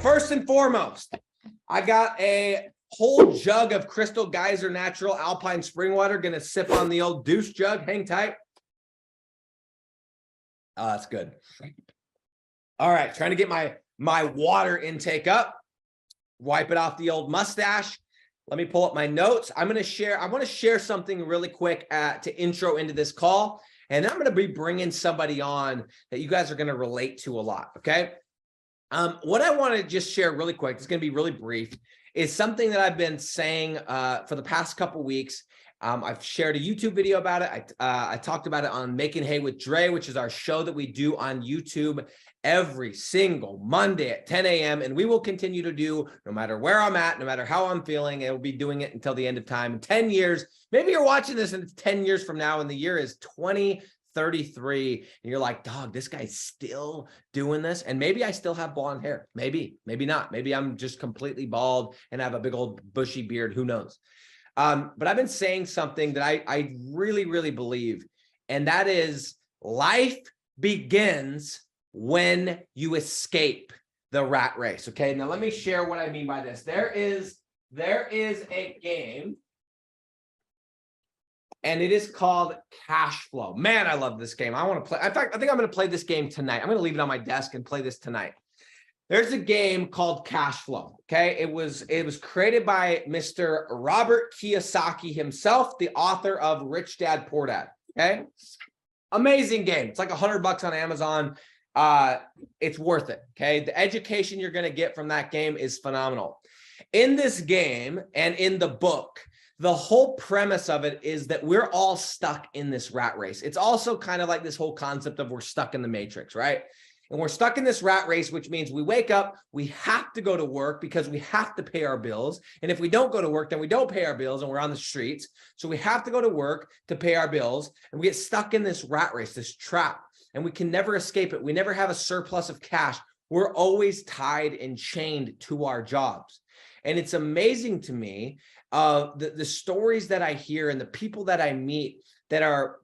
first and foremost, I got a whole jug of Crystal Geyser Natural Alpine Spring Water. Gonna sip on the old Deuce jug. Hang tight. Oh, that's good. All right, trying to get my water intake up. Wipe it off the old mustache. Let me pull up my notes. I want to share something really quick to intro into this call. And I'm going to be bringing somebody on that you guys are going to relate to a lot, okay? What I want to just share really quick, it's going to be really brief, is something that I've been saying for the past couple weeks. I've shared a YouTube video about it. I talked about it on Making Hay with Dre, which is our show that we do on YouTube every single Monday at 10 a.m. And we will continue to do no matter where I'm at, no matter how I'm feeling. I will be doing it until the end of time. In 10 years, maybe you're watching this and it's 10 years from now and the year is 2033. And you're like, dog, this guy's still doing this. And maybe I still have blonde hair. Maybe not. Maybe I'm just completely bald and have a big old bushy beard. Who knows? But I've been saying something that I really, really believe, and that is life begins when you escape the rat race. Okay, now let me share what I mean by this. There is a game, and it is called Cash Flow. Man, I love this game. I want to play. In fact, I think I'm going to play this game tonight. I'm going to leave it on my desk and play this tonight. There's a game called Cash Flow, okay? It was created by Mr. Robert Kiyosaki himself, the author of Rich Dad, Poor Dad, okay? Amazing game. It's like $100 on Amazon. It's worth it, okay? The education you're going to get from that game is phenomenal. In this game and in the book, the whole premise of it is that we're all stuck in this rat race. It's also kind of like this whole concept of we're stuck in the matrix, right? And we're stuck in this rat race, which means we wake up, we have to go to work because we have to pay our bills. And if we don't go to work, then we don't pay our bills and we're on the streets. So we have to go to work to pay our bills. And we get stuck in this rat race, this trap, and we can never escape it. We never have a surplus of cash. We're always tied and chained to our jobs. And it's amazing to me, the stories that I hear and the people that I meet that are,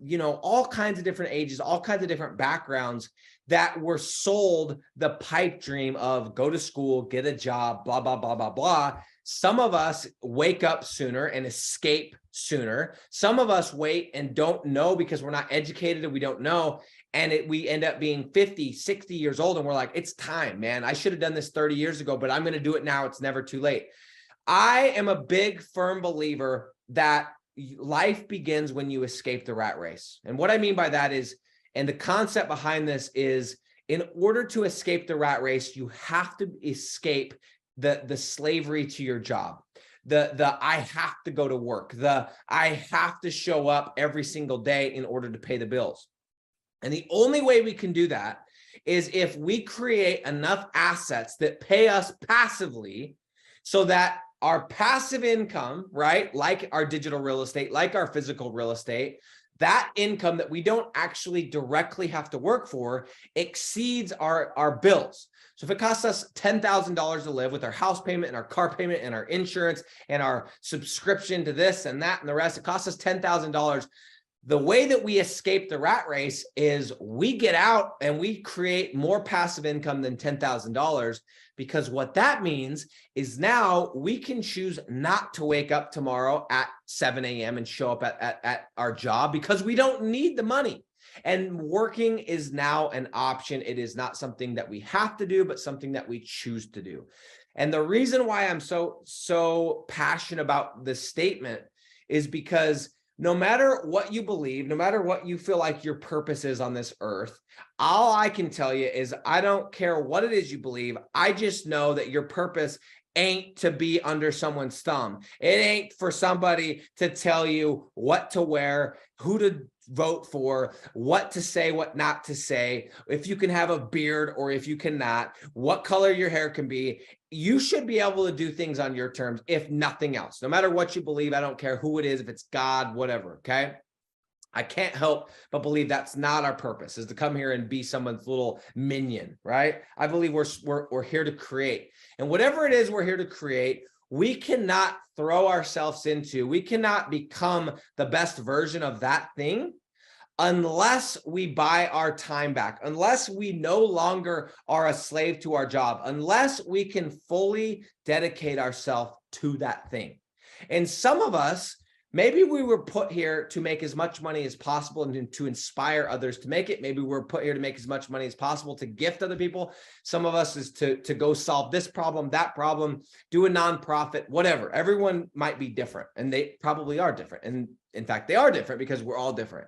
all kinds of different ages, all kinds of different backgrounds, that were sold the pipe dream of go to school, get a job, blah, blah, blah, blah, blah. Some of us wake up sooner and escape sooner. Some of us wait and don't know because we're not educated and we don't know. And we end up being 50, 60 years old. And we're like, it's time, man. I should have done this 30 years ago, but I'm going to do it now. It's never too late. I am a big, firm believer that life begins when you escape the rat race. And what I mean by that is, and the concept behind this is, in order to escape the rat race, you have to escape the slavery to your job. The I have to go to work. The I have to show up every single day in order to pay the bills. And the only way we can do that is if we create enough assets that pay us passively so that our passive income, right, like our digital real estate, like our physical real estate, that income that we don't actually directly have to work for exceeds our bills. So if it costs us $10,000 to live with our house payment and our car payment and our insurance and our subscription to this and that and the rest, it costs us $10,000. The way that we escape the rat race is we get out and we create more passive income than $10,000, because what that means is now we can choose not to wake up tomorrow at 7 a.m. and show up at our job because we don't need the money. And working is now an option. It is not something that we have to do, but something that we choose to do. And the reason why I'm so passionate about this statement is because no matter what you believe, no matter what you feel like your purpose is on this earth, all I can tell you is I don't care what it is you believe. I just know that your purpose ain't to be under someone's thumb. It ain't for somebody to tell you what to wear, who to vote for, what to say, what not to say, if you can have a beard or if you cannot, what color your hair can be. You should be able to do things on your terms, if nothing else. No matter what you believe, I don't care who it is, if it's God, whatever, okay? I can't help but believe that's not our purpose, is to come here and be someone's little minion, right? I believe we're here to create. And whatever it is we're here to create, we cannot throw ourselves into, we cannot become the best version of that thing unless we buy our time back, unless we no longer are a slave to our job, unless we can fully dedicate ourselves to that thing. And some of us, maybe we were put here to make as much money as possible and to inspire others to make it. Maybe we're put here to make as much money as possible to gift other people. Some of us is to go solve this problem, that problem, do a nonprofit, whatever. Everyone might be different, and they probably are different. And in fact, they are different because we're all different.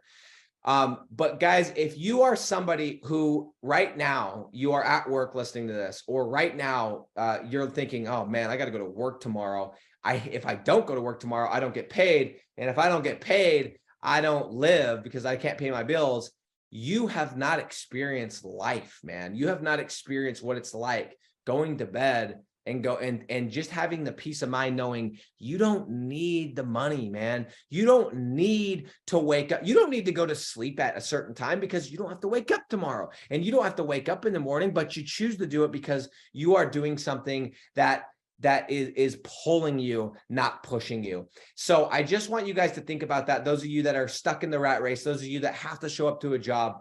But guys, if you are somebody who right now you are at work listening to this, or right now you're thinking, oh man, I got to go to work tomorrow. If I don't go to work tomorrow, I don't get paid. And if I don't get paid, I don't live because I can't pay my bills. You have not experienced life, man. You have not experienced what it's like going to bed and just having the peace of mind knowing you don't need the money, man. You don't need to wake up. You don't need to go to sleep at a certain time because you don't have to wake up tomorrow, and you don't have to wake up in the morning, but you choose to do it because you are doing something that is pulling you, not pushing you. So I just want you guys to think about that. Those of you that are stuck in the rat race, those of you that have to show up to a job,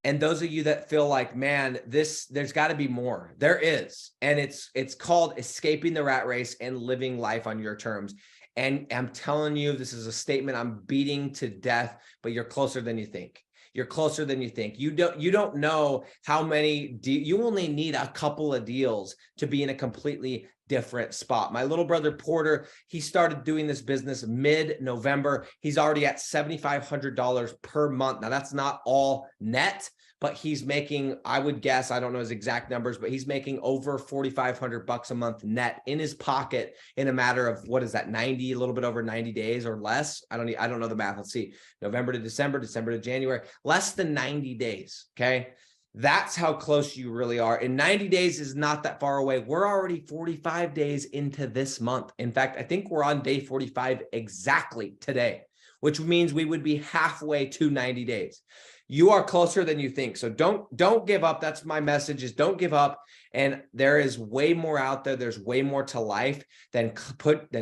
and those of you that feel like, man, there's got to be more. There is. And it's called escaping the rat race and living life on your terms. And I'm telling you, this is a statement I'm beating to death, but you're closer than you think. You're closer than you think. You don't know how many you only need a couple of deals to be in a completely different spot. My little brother Porter, he started doing this business mid-November. He's already at $7,500 per month. Now that's not all net, but he's making, I would guess, I don't know his exact numbers, but he's making over $4,500 a month net in his pocket in a matter of, what is that, 90, a little bit over 90 days or less. I don't know the math. Let's see. November to December, December to January, less than 90 days. Okay. That's how close you really are. And 90 days is not that far away. We're already 45 days into this month. In fact, I think we're on day 45 exactly today, which means we would be halfway to 90 days. You are closer than you think. So don't give up. That's my message, is don't give up. And there is way more out there. There's way more to life than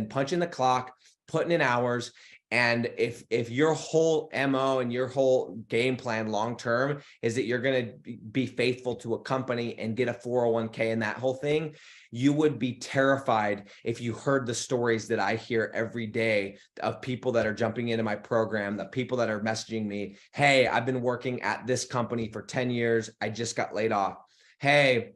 punching the clock, putting in hours. And if your whole MO and your whole game plan long-term is that you're going to be faithful to a company and get a 401k and that whole thing, you would be terrified if you heard the stories that I hear every day of people that are jumping into my program, the people that are messaging me, hey, I've been working at this company for 10 years. I just got laid off. Hey,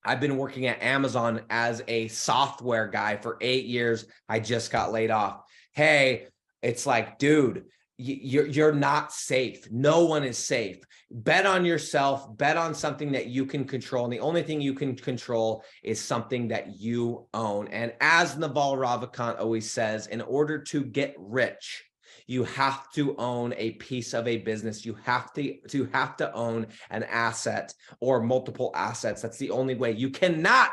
I've been working at Amazon as a software guy for 8 years. I just got laid off. Hey, it's like, dude, you're not safe. No one is safe. Bet on yourself, bet on something that you can control. And the only thing you can control is something that you own. And as Naval Ravikant always says, in order to get rich, you have to own a piece of a business. You have to own an asset or multiple assets. That's the only way. You cannot,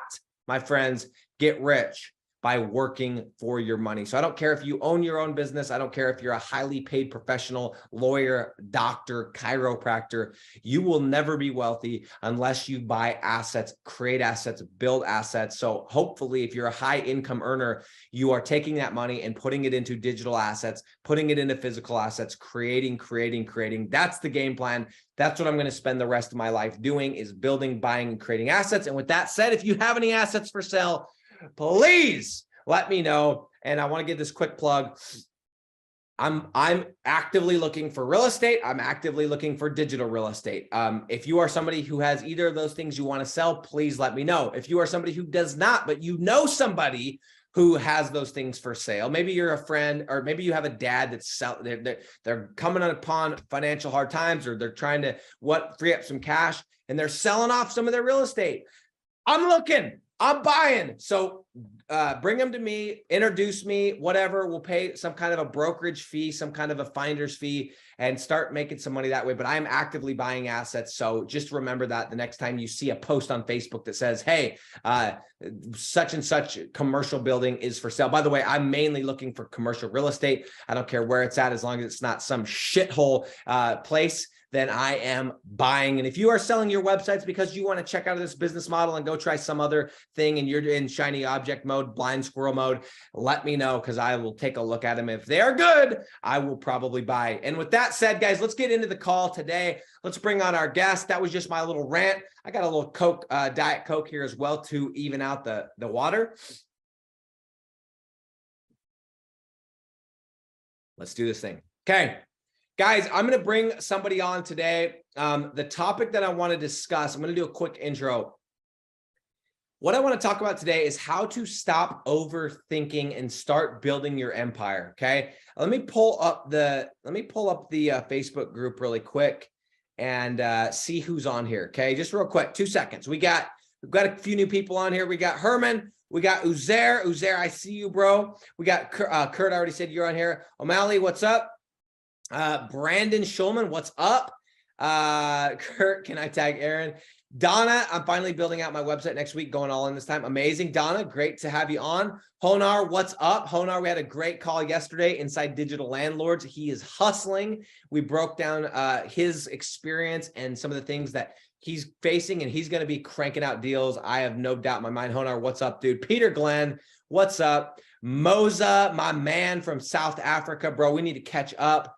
my friends, get rich by working for your money. So I don't care if you own your own business. I don't care if you're a highly paid professional, lawyer, doctor, chiropractor. You will never be wealthy unless you buy assets, create assets, build assets. So hopefully, if you're a high income earner, you are taking that money and putting it into digital assets, putting it into physical assets, creating. That's the game plan. That's what I'm going to spend the rest of my life doing, is building, buying, and creating assets. And with that said, if you have any assets for sale, please let me know. And I want to give this quick plug. I'm actively looking for real estate. I'm actively looking for digital real estate. If you are somebody who has either of those things you want to sell, please let me know. If you are somebody who does not, but you know somebody who has those things for sale, maybe you're a friend, or maybe you have a dad that's they're coming upon financial hard times, or they're trying to free up some cash, and they're selling off some of their real estate. I'm looking. I'm buying. So bring them to me, introduce me, whatever. We'll pay some kind of a brokerage fee, some kind of a finder's fee, and start making some money that way. But I'm actively buying assets. So just remember that the next time you see a post on Facebook that says, hey, such and such commercial building is for sale. By the way, I'm mainly looking for commercial real estate. I don't care where it's at, as long as it's not some shithole place then I am buying. And if you are selling your websites because you want to check out of this business model and go try some other thing and you're in shiny object mode, blind squirrel mode, let me know because I will take a look at them. If they are good, I will probably buy. And with that said, guys, let's get into the call today. Let's bring on our guest. That was just my little rant. I got a little Coke, Diet Coke here as well to even out the water. Let's do this thing. Okay, guys, I'm going to bring somebody on today. The topic that I want to discuss, I'm going to do a quick intro. What I want to talk about today is how to stop overthinking and start building your empire. Okay, let me pull up the Facebook group really quick and see who's on here. Okay, just real quick, 2 seconds. We've got a few new people on here. We got Herman. We got Uzair. Uzair, I see you, bro. We got Kurt. I already said you're on here. O'Malley, what's up? Brandon Schulman, what's up? Kurt, can I tag Aaron? Donna, I'm finally building out my website next week, going all in this time. Amazing. Donna, great to have you on. Honar, what's up? Honar, we had a great call yesterday inside Digital Landlords. He is hustling. We broke down his experience and some of the things that he's facing, and he's going to be cranking out deals. I have no doubt in my mind. Honar, what's up, dude? Peter Glenn, what's up? Moza, my man from South Africa, bro. We need to catch up.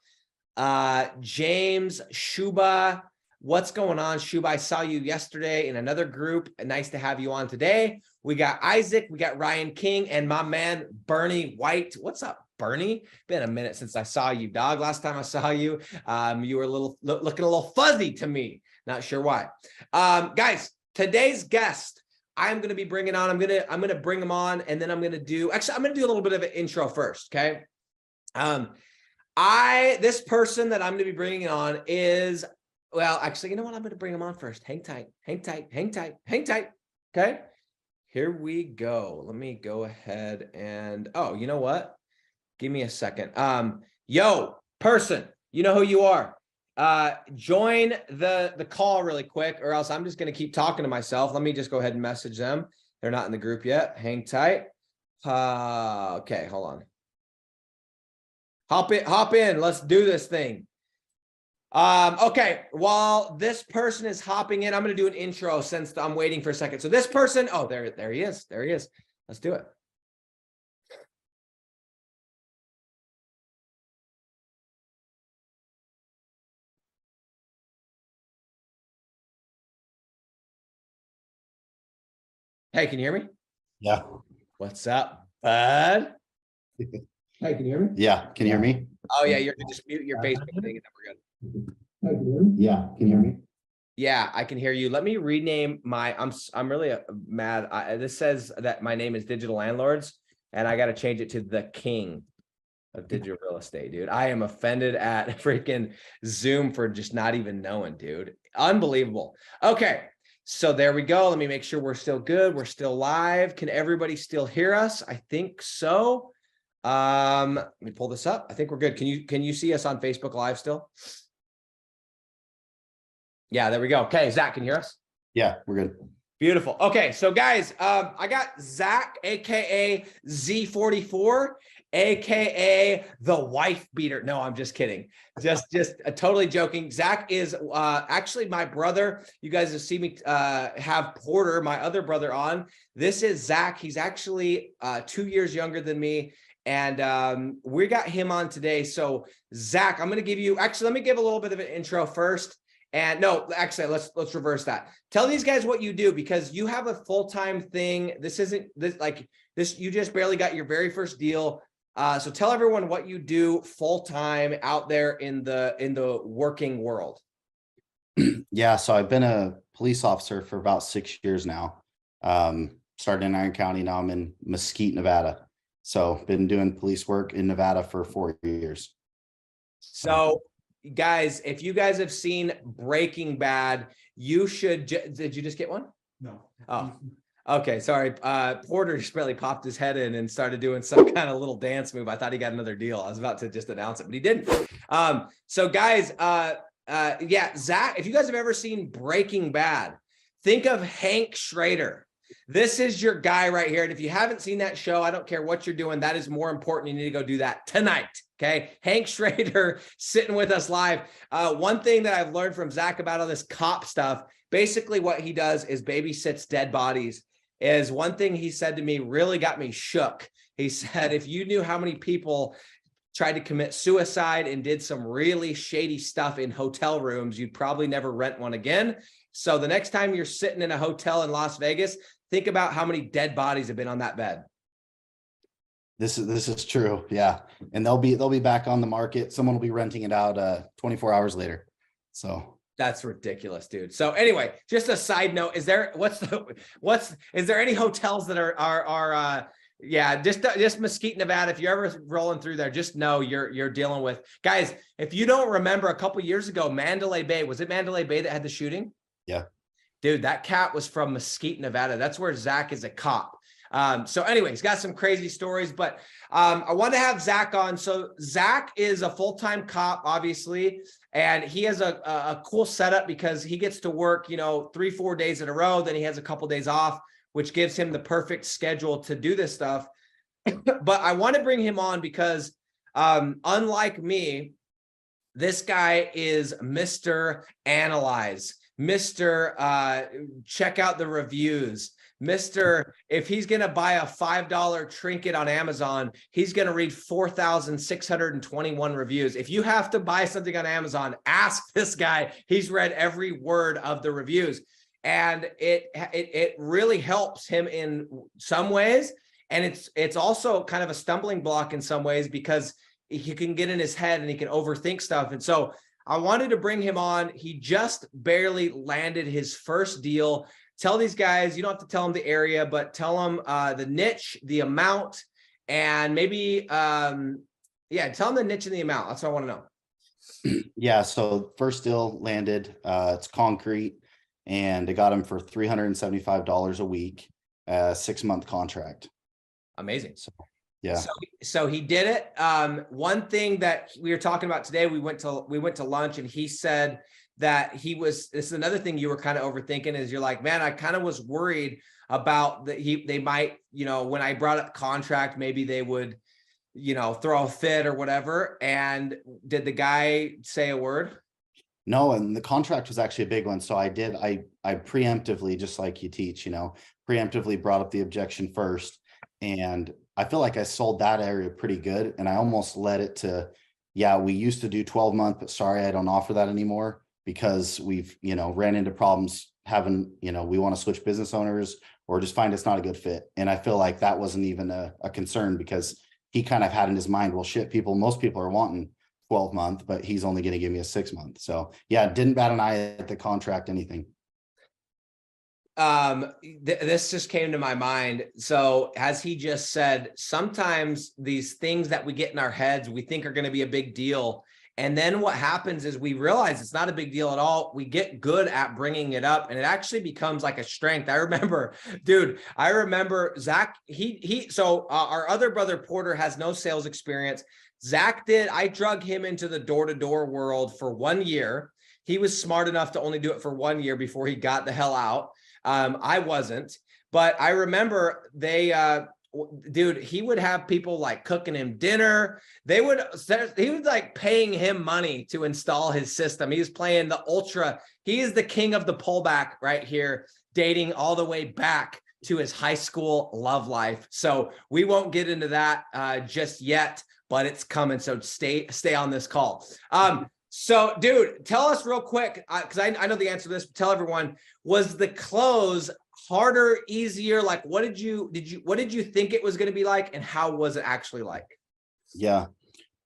James Shuba, what's going on, Shuba? I saw you yesterday in another group. Nice to have you on today. We got Isaac, we got Ryan King, and my man, Bernie White. What's up, Bernie? Been a minute since I saw you, dog. Last time I saw you, you were looking a little fuzzy to me. Not sure why. Guys, today's guest, I'm going to be bringing on. I'm going to bring him on, and then I'm going to do a little bit of an intro first. Okay. This person that I'm going to be bringing on is, well, actually, you know what? I'm going to bring him on first. Hang tight, hang tight, hang tight, hang tight. Okay. Here we go. Let me go ahead and, oh, you know what? Give me a second. Yo, person, you know who you are. Join the call really quick, or else I'm just going to keep talking to myself. Let me just go ahead and message them. They're not in the group yet. Hang tight. Okay, hold on. Hop in. Let's do this thing. Okay, while this person is hopping in, I'm going to do an intro since I'm waiting for a second. So this person, oh, there he is. There he is. Let's do it. Hey, can you hear me? Yeah. What's up, bud? Hey, can you hear me? Yeah. Can you hear me? Oh, yeah, you're just mute your Facebook thing and then we're good. Hey, can you hear me? Yeah. Can you hear me? Yeah, I can hear you. Let me rename my, I'm really mad. This says that my name is Digital Landlords, and I got to change it to the King of Digital Real Estate, dude. I am offended at freaking Zoom for just not even knowing, dude. Unbelievable. Okay. So there we go. Let me make sure we're still good. We're still live. Can everybody still hear us? I think so. Let me pull this up. I think we're good. Can you see us on Facebook Live still? Yeah, there we go. Okay, Zach, can you hear us? Yeah, we're good. Beautiful. Okay, so guys, I got Zach, aka Z44, aka the wife beater. No, I'm just kidding. Just totally joking. Zach is actually my brother. You guys have seen me have Porter, my other brother, on. This is Zach. He's actually 2 years younger than me. And we got him on today. So Zach, I'm going to give you, actually, let me give a little bit of an intro first. And no, actually, let's reverse that. Tell these guys what you do, because you have a full-time thing. This isn't this. You just barely got your very first deal. So tell everyone what you do full-time out there in the working world. Yeah, so I've been a police officer for about 6 years now. Started in Iron County. Now I'm in Mesquite, Nevada. So been doing police work in Nevada for 4 years. So guys, if you guys have seen Breaking Bad, you should. Did you just get one? No. Oh, okay. Sorry. Porter just barely popped his head in and started doing some kind of little dance move. I thought he got another deal. I was about to just announce it, but he didn't. So guys, yeah, Zach, if you guys have ever seen Breaking Bad, think of Hank Schrader. This is your guy right here. And if you haven't seen that show, I don't care what you're doing. That is more important. You need to go do that tonight. Okay. Hank Schrader sitting with us live. One thing that I've learned from Zach about all this cop stuff, basically what he does is babysits dead bodies. Is one thing he said to me really got me shook. He said, if you knew how many people tried to commit suicide and did some really shady stuff in hotel rooms, you'd probably never rent one again. So the next time you're sitting in a hotel in Las Vegas, think about how many dead bodies have been on that bed. This is true. Yeah. And they'll be back on the market. Someone will be renting it out 24 hours later. So that's ridiculous, dude. So anyway, just a side note, is there any hotels that are yeah, just Mesquite, Nevada. If you're ever rolling through there, just know you're dealing with guys. If you don't remember, a couple years ago, Mandalay Bay, was it Mandalay Bay that had the shooting? Yeah, dude, that cat was from Mesquite, Nevada. That's where Zach is a cop. So anyway, he's got some crazy stories, but I want to have Zach on. So Zach is a full-time cop, obviously, and he has a cool setup because he gets to work, 3-4 days in a row. Then he has a couple days off, which gives him the perfect schedule to do this stuff. But I want to bring him on because unlike me, this guy is Mr. Analyze, Mr. Check out the reviews, Mr. If he's going to buy a $5 trinket on Amazon, he's going to read 4,621 reviews. If you have to buy something on Amazon, ask this guy. He's read every word of the reviews. And it really helps him in some ways. And it's also kind of a stumbling block in some ways because he can get in his head and he can overthink stuff. And so I wanted to bring him on. He just barely landed his first deal. Tell these guys, you don't have to tell them the area, but tell them the niche, the amount, and maybe, tell them the niche and the amount. That's what I want to know. Yeah. So first deal landed, it's concrete, and I got him for $375 a week, 6-month contract. Amazing. So, yeah. So he did it. One thing that we were talking about today, we went to lunch, and he said that this is another thing you were kind of overthinking, is you're like, man, I kind of was worried about that they might, when I brought up contract, maybe they would, throw a fit or whatever. And did the guy say a word? No, and the contract was actually a big one. So I preemptively, just like you teach, preemptively brought up the objection first. And I feel like I sold that area pretty good. And I almost led it to, yeah, we used to do 12-month, but sorry, I don't offer that anymore because we've, ran into problems having, we want to switch business owners or just find it's not a good fit. And I feel like that wasn't even a concern because he kind of had in his mind, well, shit, most people are wanting 12-month, but he's only going to give me a 6-month. So yeah, didn't bat an eye at the contract, anything. This just came to my mind. So as he just said, sometimes these things that we get in our heads, we think are going to be a big deal. And then what happens is we realize it's not a big deal at all. We get good at bringing it up and it actually becomes like a strength. I remember Zach, so our other brother Porter has no sales experience. Zach did. I drug him into the door-to-door world for 1 year. He was smart enough to only do it for 1 year before he got the hell out. I wasn't, but I remember he would have people like cooking him dinner. He was like paying him money to install his system. He was playing the ultra. He is the king of the pullback right here, dating all the way back to his high school love life. So we won't get into that just yet, but it's coming. So stay on this call. So dude, tell us real quick, because I know the answer to this, but tell everyone, was the close harder, easier? Like, what did you think it was going to be like, and how was it actually like? Yeah.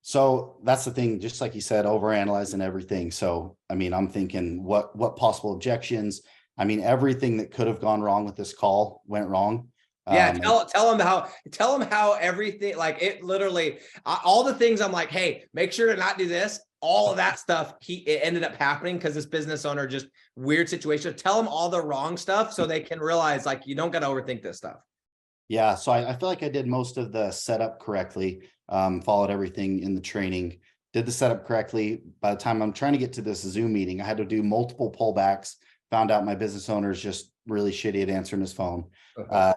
So that's the thing, just like you said, overanalyzing everything. So, I mean, I'm thinking what possible objections, everything that could have gone wrong with this call went wrong. Yeah. Tell them how everything, like it literally, all the things I'm like, hey, make sure to not do this. All of that stuff, it ended up happening because this business owner, just weird situation. Tell them all the wrong stuff so they can realize like, you don't got to overthink this stuff. Yeah. So I feel like I did most of the setup correctly, followed everything in the training, did the setup correctly. By the time I'm trying to get to this Zoom meeting, I had to do multiple pullbacks found out my business owner is just really shitty at answering his phone. Uh-huh.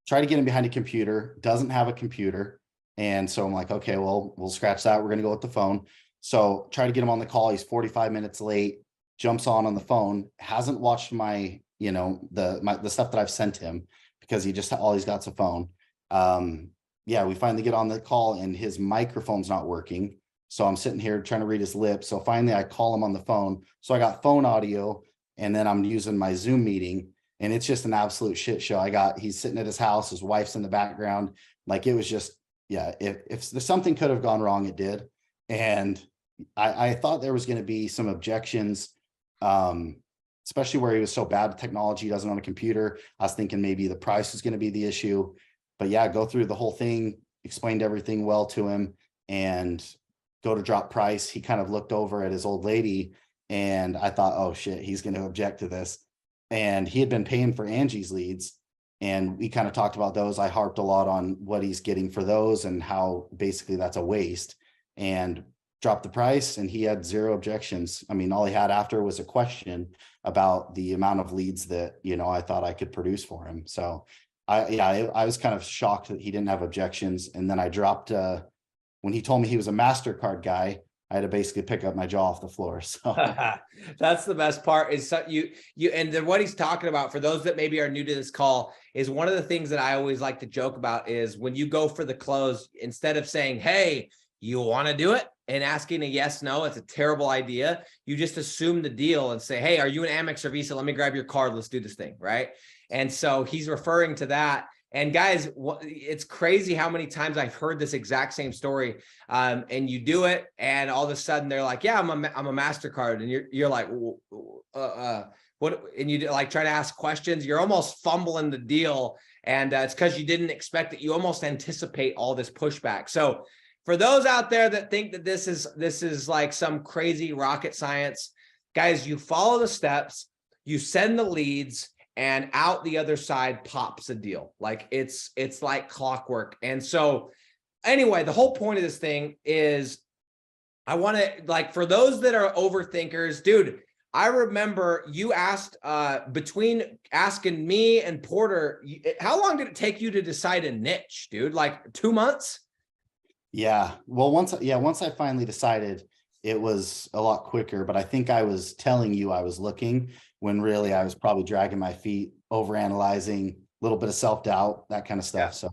Try to get him behind a computer, doesn't have a computer. And so I'm like, okay, well, we'll scratch that. We're going to go with the phone. So try to get him on the call. He's 45 minutes late, jumps on the phone, hasn't watched my, the stuff that I've sent him because all he's got's a phone. Yeah, we finally get on the call and his microphone's not working. So I'm sitting here trying to read his lips. So finally I call him on the phone. So I got phone audio and then I'm using my Zoom meeting and it's just an absolute shit show. He's sitting at his house, his wife's in the background. Like it was just, yeah, if there's something could have gone wrong, it did. And I thought there was going to be some objections, especially where he was so bad at technology, he doesn't own a computer. I was thinking maybe the price was going to be the issue, but yeah, go through the whole thing, explained everything well to him and go to drop price. He kind of looked over at his old lady and I thought, oh shit, he's going to object to this. And he had been paying for Angie's leads. And we kind of talked about those. I harped a lot on what he's getting for those and how basically that's a waste, and dropped the price. And he had zero objections. I mean, all he had after was a question about the amount of leads that, I thought I could produce for him. So I was kind of shocked that he didn't have objections. And then I dropped, when he told me he was a MasterCard guy, I had to basically pick up my jaw off the floor. So that's the best part is and then what he's talking about for those that maybe are new to this call is one of the things that I always like to joke about is when you go for the close, instead of saying, hey, you want to do it and asking a yes, no, it's a terrible idea. You just assume the deal and say, hey, are you an Amex or Visa? Let me grab your card. Let's do this thing. Right. And so he's referring to that. And guys, it's crazy how many times I've heard this exact same story. And you do it, and all of a sudden they're like, "Yeah, I'm a MasterCard," and you're like, "What?" And you like try to ask questions. You're almost fumbling the deal, and it's because you didn't expect it. You almost anticipate all this pushback. So, for those out there that think that this is like some crazy rocket science, guys, you follow the steps, you send the leads, and out the other side pops a deal. Like it's like clockwork. And so anyway, the whole point of this thing is I want to, like, for those that are overthinkers, dude, I remember you asked between asking me and Porter, how long did it take you to decide a niche, dude? Like 2 months? Yeah. Well, once I finally decided, it was a lot quicker, but I think I was telling you I was looking when really I was probably dragging my feet, overanalyzing, a little bit of self-doubt, that kind of stuff. Yeah. So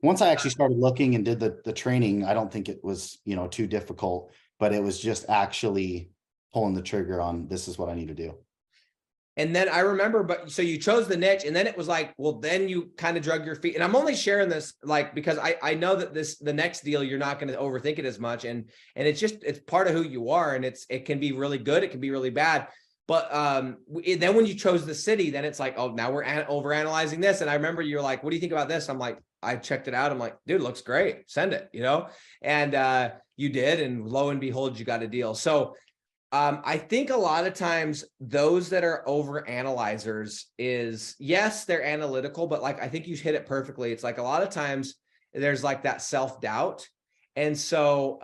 once I actually started looking and did the training, I don't think it was, too difficult, but it was just actually pulling the trigger on this is what I need to do. And then I remember, but so you chose the niche and then it was like, well, then you kind of drug your feet. And I'm only sharing this like, because I know that the next deal, you're not going to overthink it as much. And it's part of who you are. And it can be really good. It can be really bad. But then when you chose the city, then it's like, oh, now we're overanalyzing this. And I remember you're like, what do you think about this? I'm like, I checked it out. I'm like, dude, it looks great. Send it, and you did. And lo and behold, you got a deal. So I think a lot of times those that are over analyzers is, yes, they're analytical, but like, I think you hit it perfectly. It's like a lot of times there's like that self-doubt. And so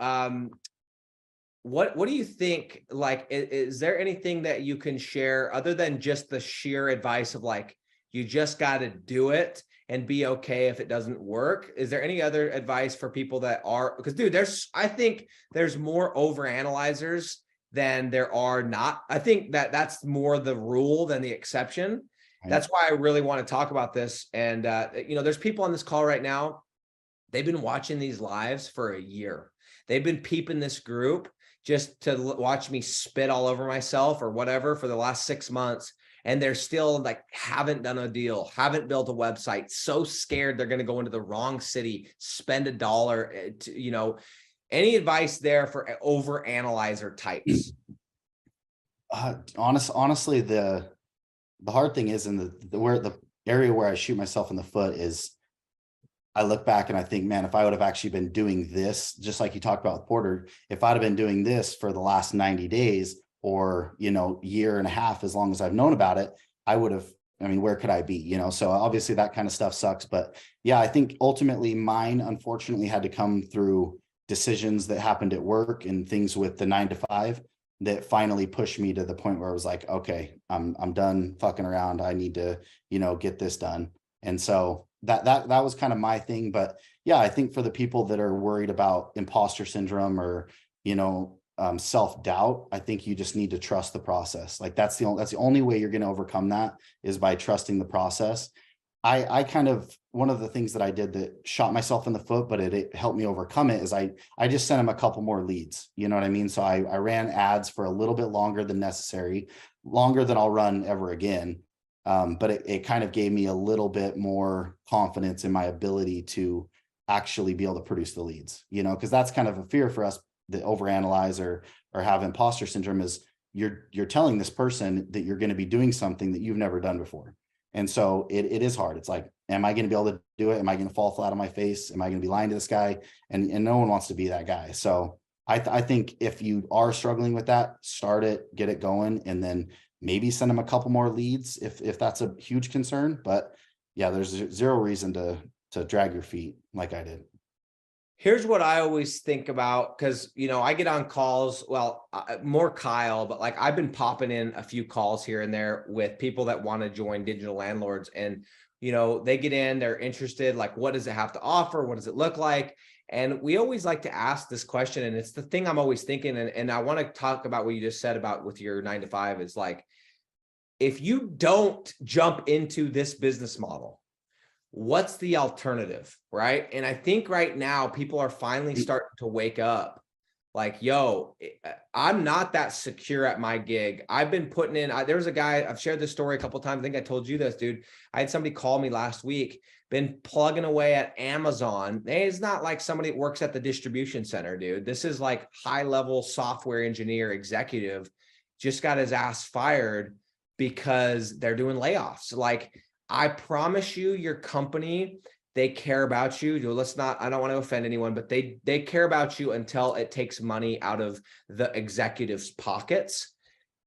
what do you think, like, is there anything that you can share other than just the sheer advice of like, you just got to do it and be okay if it doesn't work? Is there any other advice for people that are, because dude, I think there's more over analyzers than there are not. I think that's more the rule than the exception. That's why I really want to talk about this. And, there's people on this call right now. They've been watching these lives for a year. They've been peeping this group just to watch me spit all over myself or whatever for the last 6 months. And they're still like, haven't done a deal, haven't built a website, so scared they're going to go into the wrong city, spend $1 any advice there for over analyzer types? Honestly, the hard thing is in the area where I shoot myself in the foot is I look back and I think, man, if I would have actually been doing this, just like you talked about with Porter, if I'd have been doing this for the last 90 days or, year and a half, as long as I've known about it, I would have, where could I be? So obviously that kind of stuff sucks. But yeah, I think ultimately mine, unfortunately, had to come through decisions that happened at work and things with the 9 to 5 that finally pushed me to the point where I was like, okay, I'm done fucking around. I need to, get this done. And so that was kind of my thing. But yeah, I think for the people that are worried about imposter syndrome or, self-doubt, I think you just need to trust the process. Like that's the only way you're going to overcome that, is by trusting the process. I kind of, one of the things that I did that shot myself in the foot, but it helped me overcome it, is I just sent him a couple more leads. You know what I mean? So I ran ads for a little bit longer than necessary, longer than I'll run ever again. But it kind of gave me a little bit more confidence in my ability to actually be able to produce the leads, because that's kind of a fear for us that overanalyze or have imposter syndrome, is you're telling this person that you're going to be doing something that you've never done before. And so it is hard. It's like, am I going to be able to do it? Am I going to fall flat on my face? Am I going to be lying to this guy? And no one wants to be that guy. So I think if you are struggling with that, start it, get it going, and then maybe send them a couple more leads if that's a huge concern. But yeah, there's zero reason to drag your feet like I did. Here's what I always think about, because, I get on calls, well, more Kyle, but like I've been popping in a few calls here and there with people that want to join Digital Landlords, and, they get in, they're interested, like, what does it have to offer? What does it look like? And we always like to ask this question, and it's the thing I'm always thinking. And I want to talk about what you just said about with your 9 to 5 is like, if you don't jump into this business model, what's the alternative, right? And I think right now people are finally starting to wake up. Like, yo, I'm not that secure at my gig. I've been putting in, there was a guy, I've shared this story a couple of times. I think I told you this, dude. I had somebody call me last week, been plugging away at Amazon. It's not like somebody that works at the distribution center, dude. This is like high level software engineer executive, just got his ass fired because they're doing layoffs. Like, I promise you, your company, they care about you. I don't want to offend anyone, but they care about you until it takes money out of the executives' pockets.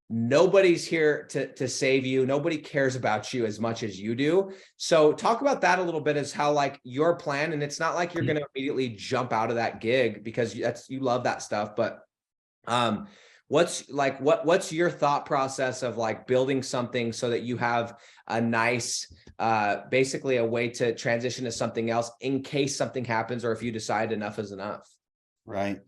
Nobody's here to save you. Nobody cares about you as much as you do. So talk about that a little bit, as how like your plan, and it's not like you're going to immediately jump out of that gig because you love that stuff, but what's your thought process of like building something so that you have a nice, basically a way to transition to something else in case something happens, or if you decide enough is enough? Right.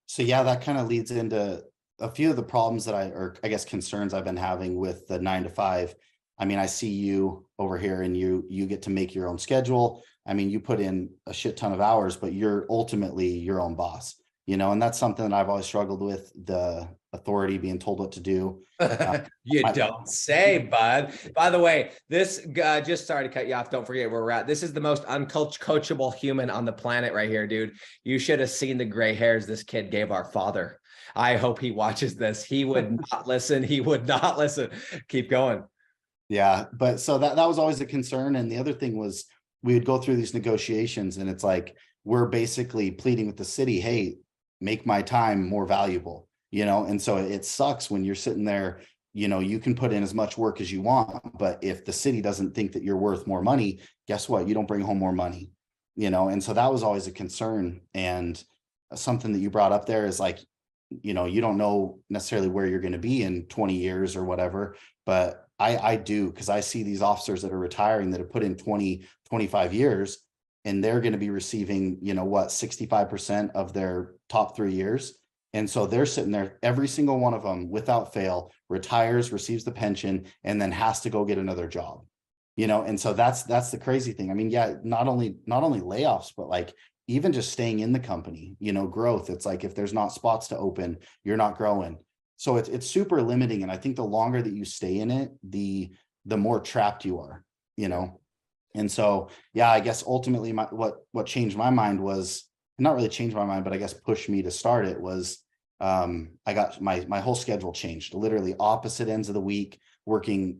So yeah, that kind of leads into a few of the problems that I guess concerns I've been having with the 9 to 5. I mean, I see you over here and you get to make your own schedule. I mean, you put in a shit ton of hours, but you're ultimately your own boss, and that's something that I've always struggled with, the authority, being told what to do. You don't say, bud. By the way, this just sorry to cut you off. Don't forget where we're at. This is the most uncoachable human on the planet right here, dude. You should have seen the gray hairs this kid gave our father. I hope he watches this. He would not listen. He would not listen. Keep going. Yeah, but so that was always a concern. And the other thing was, we would go through these negotiations, and it's like, we're basically pleading with the city, hey, make my time more valuable, and so it sucks when you're sitting there, you can put in as much work as you want, but if the city doesn't think that you're worth more money, guess what? You don't bring home more money, and so that was always a concern. And something that you brought up there is like, you don't know necessarily where you're going to be in 20 years or whatever, but I do, because I see these officers that are retiring that have put in 20, 25 years, and they're going to be receiving, 65% of their top 3 years. And so they're sitting there, every single one of them without fail retires, receives the pension, and then has to go get another job, and so that's the crazy thing. I mean, yeah, not only layoffs, but like even just staying in the company, growth. It's like, if there's not spots to open, you're not growing. So it's super limiting. And I think the longer that you stay in it, the more trapped you are, And so, yeah, I guess ultimately what changed my mind was, not really changed my mind, but I guess pushed me to start it was, I got my whole schedule changed, literally opposite ends of the week, working,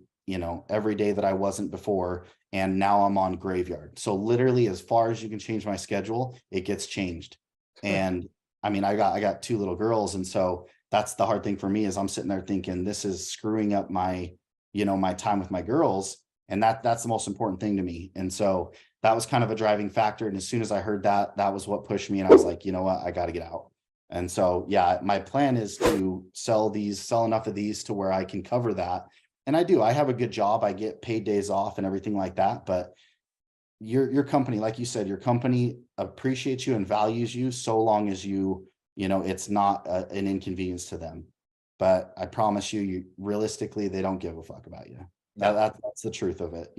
every day that I wasn't before. And now I'm on graveyard. So literally, as far as you can change my schedule, it gets changed. And I mean, I got 2 little girls. And so that's the hard thing for me, is I'm sitting there thinking, this is screwing up my, my time with my girls. And that's the most important thing to me. And so that was kind of a driving factor. And as soon as I heard that was what pushed me. And I was like, you know what, I got to get out. And so, yeah, my plan is to sell enough of these to where I can cover that. And I have a good job. I get paid days off and everything like that. But your company, like you said, your company appreciates you and values you so long as it's not an inconvenience to them. But I promise you, realistically, they don't give a fuck about you. That's the truth of it,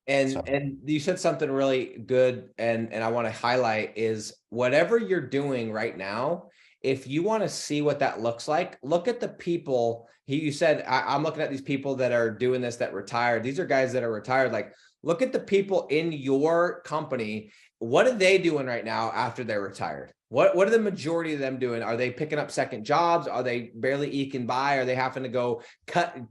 And you said something really good, and I want to highlight is whatever you're doing right now, if you want to see what that looks like, look at the people. You said, I'm looking at these people that are doing this, that retired. These are guys that are retired. Like, look at the people in your company. What are they doing right now after they're retired? What are the majority of them doing? Are they picking up second jobs? Are they barely eking by? Are they having to go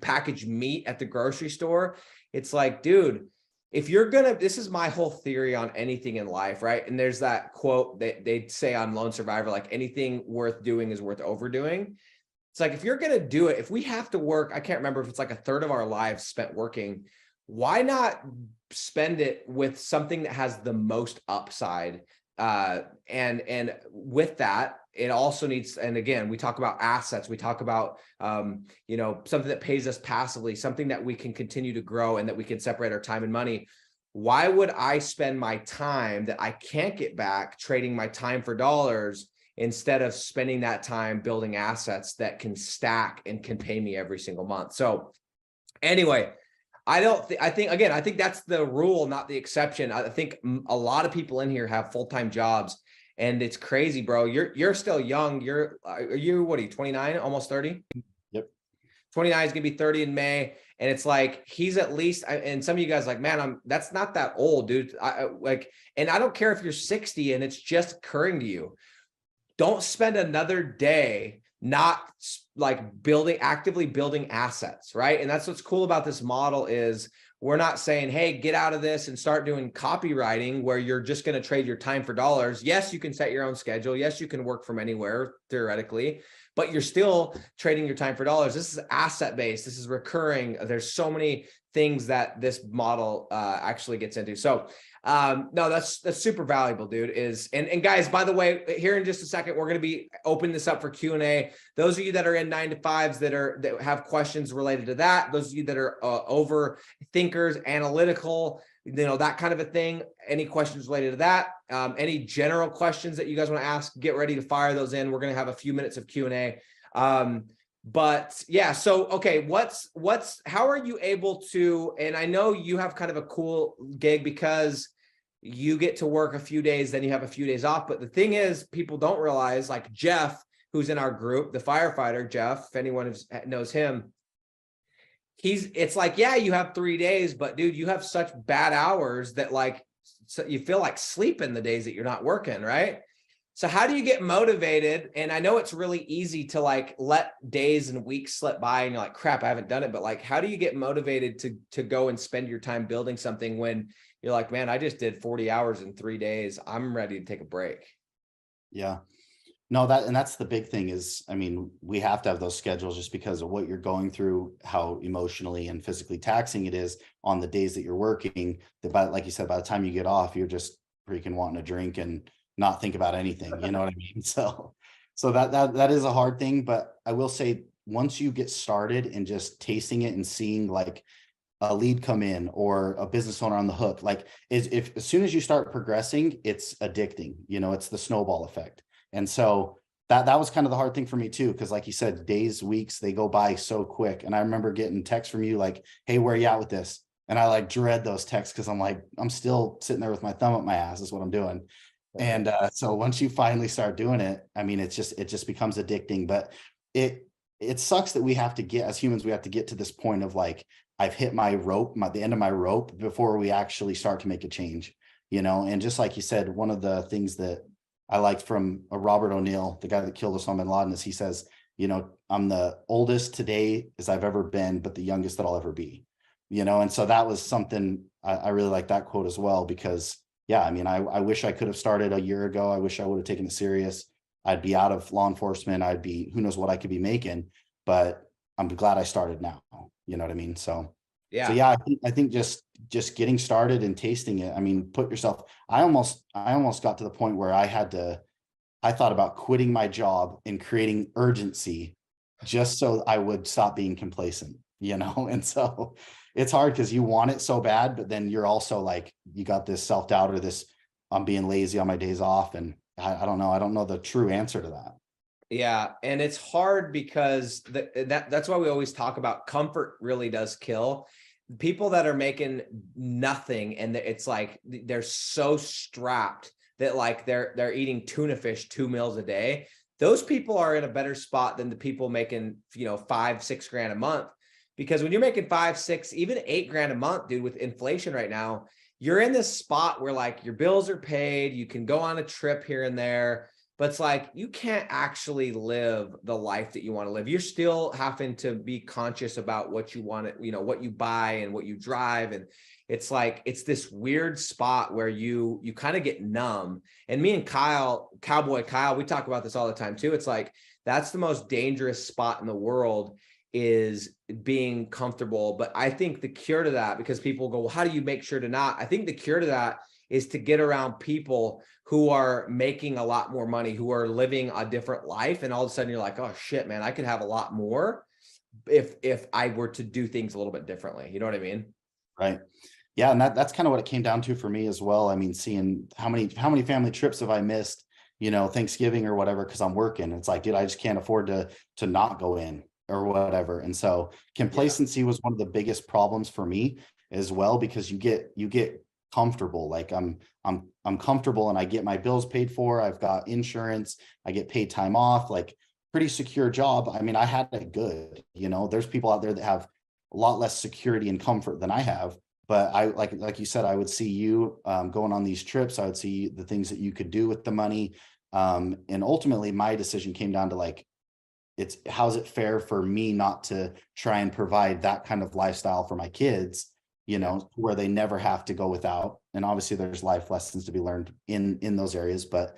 package meat at the grocery store? It's like, dude, if you're gonna, this is my whole theory on anything in life, right? And there's that quote that they say on Lone Survivor, like, anything worth doing is worth overdoing. It's like, if you're gonna do it, if we have to work, I can't remember if it's like a third of our lives spent working, why not spend it with something that has the most upside? And with that, it also needs, and again, we talk about assets, we talk about something that pays us passively, something that we can continue to grow and that we can separate our time and money. Why would I spend my time that I can't get back trading my time for dollars instead of spending that time building assets that can stack and can pay me every single month? So anyway, I think that's the rule, not the exception. I think a lot of people in here have full-time jobs, and it's crazy, bro. You're still young. Are you 29, almost 30? Yep. 29 is gonna be 30 in May. And it's like, he's at least, and some of you guys like, man, that's not that old, dude. And I don't care if you're 60 and it's just occurring to you. Don't spend another day not like actively building assets, right? And that's what's cool about this model is we're not saying, hey, get out of this and start doing copywriting where you're just going to trade your time for dollars. Yes, you can set your own schedule. Yes, you can work from anywhere theoretically, but you're still trading your time for dollars. This is asset based. This is recurring. There's so many things that this model actually gets into. So no, that's super valuable, dude. And guys, by the way, here in just a second, we're going to be opening this up for Q&A. Those of you that are in 9-to-5s that have questions related to that, those of you that are overthinkers, analytical, that kind of a thing, any questions related to that, any general questions that you guys want to ask, get ready to fire those in. We're going to have a few minutes of Q&A. But yeah, so, okay, how are you able to, and I know you have kind of a cool gig because you get to work a few days, then you have a few days off. But the thing is, people don't realize, like Jeff, who's in our group, the firefighter, Jeff, if anyone knows him, it's like, yeah, you have 3 days, but dude, you have such bad hours that so you feel like sleeping the days that you're not working, right? So how do you get motivated? And I know it's really easy to let days and weeks slip by and you're like, crap, I haven't done it. But how do you get motivated to go and spend your time building something when you're like, man, I just did 40 hours in 3 days. I'm ready to take a break. Yeah. No, that's the big thing is, we have to have those schedules just because of what you're going through, how emotionally and physically taxing it is on the days that you're working. Like you said, by the time you get off, you're just freaking wanting to drink and not think about anything, you know what I mean? So that is a hard thing, but I will say once you get started and just tasting it and seeing a lead come in or a business owner on the hook, if as soon as you start progressing, it's addicting, it's the snowball effect. And so that was kind of the hard thing for me too, because like you said, days, weeks, they go by so quick. And I remember getting texts from you like, hey, where are you at with this? And I dread those texts because I'm like, I'm still sitting there with my thumb up my ass is what I'm doing. And so once you finally start doing it, it just becomes addicting. But it sucks that we have to get, as humans, we have to get to this point of I've hit my rope, the end of my rope before we actually start to make a change, and just like you said, one of the things that I liked from Robert O'Neill, the guy that killed Osama bin Laden, is he says, I'm the oldest today as I've ever been, but the youngest that I'll ever be, and so that was something I really like that quote as well, because yeah, I wish I could have started a year ago. I wish I would have taken it serious. I'd be out of law enforcement. I'd be, who knows what I could be making, but I'm glad I started now. You know what I mean? So yeah, I think just getting started and tasting it. Put yourself, I almost got to the point where I had to I thought about quitting my job and creating urgency just so I would stop being complacent, you know? And so it's hard because you want it so bad, but then you're also like, you got this self-doubt or this, I'm being lazy on my days off. And I don't know. I don't know the true answer to that. Yeah, and it's hard because that's why we always talk about comfort really does kill. People that are making nothing and it's like they're so strapped that like they're eating tuna fish 2 meals a day. Those people are in a better spot than the people making, you know, 5-6 grand a month. Because when you're making 5, 6, even 8 grand a month, dude, with inflation right now, you're in this spot where like your bills are paid, you can go on a trip here and there. But it's like, you can't actually live the life that you want to live. You're still having to be conscious about what you want to, you know, what you buy and what you drive. And it's like, it's this weird spot where you kind of get numb. And me and Kyle, Cowboy Kyle, we talk about this all the time too. It's like, that's the most dangerous spot in the world, is being comfortable. But I think the cure to that, because people go, well, how do you make sure to not? I think the cure to that is to get around people who are making a lot more money, who are living a different life. And all of a sudden you're like, oh shit, man, I could have a lot more if I were to do things a little bit differently. You know what I mean? Right. Yeah. And that's kind of what it came down to for me as well. I mean, seeing how many family trips have I missed, you know, Thanksgiving or whatever, because I'm working. It's like, dude, I just can't afford to not go in or whatever. And so complacency was one of the biggest problems for me as well, because you get comfortable. Like I'm comfortable and I get my bills paid for. I've got insurance. I get paid time off, like pretty secure job. I mean, I had it good, you know, there's people out there that have a lot less security and comfort than I have. But I, like you said, I would see you going on these trips. I would see the things that you could do with the money. And ultimately my decision came down to like, it's how's it fair for me not to try and provide that kind of lifestyle for my kids, you know, where they never have to go without. And obviously there's life lessons to be learned in those areas. But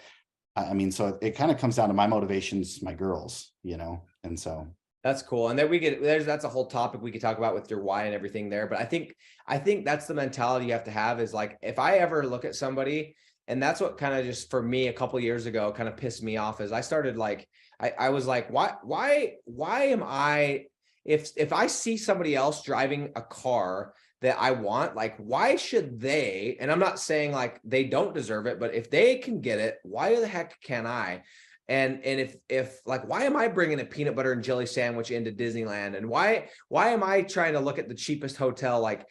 I mean, so it kind of comes down to my motivations, my girls, you know, and so. That's cool. And then that's a whole topic we could talk about with your why and everything there. But I think that's the mentality you have to have, is like, if I ever look at somebody, and that's what kind of just for me a couple of years ago kind of pissed me off, is I started like, I was like, why am I, if I see somebody else driving a car that I want, like, why should they, and I'm not saying like they don't deserve it, but if they can get it, why the heck can't I? And if like, why am I bringing a peanut butter and jelly sandwich into Disneyland? And why am I trying to look at the cheapest hotel? Like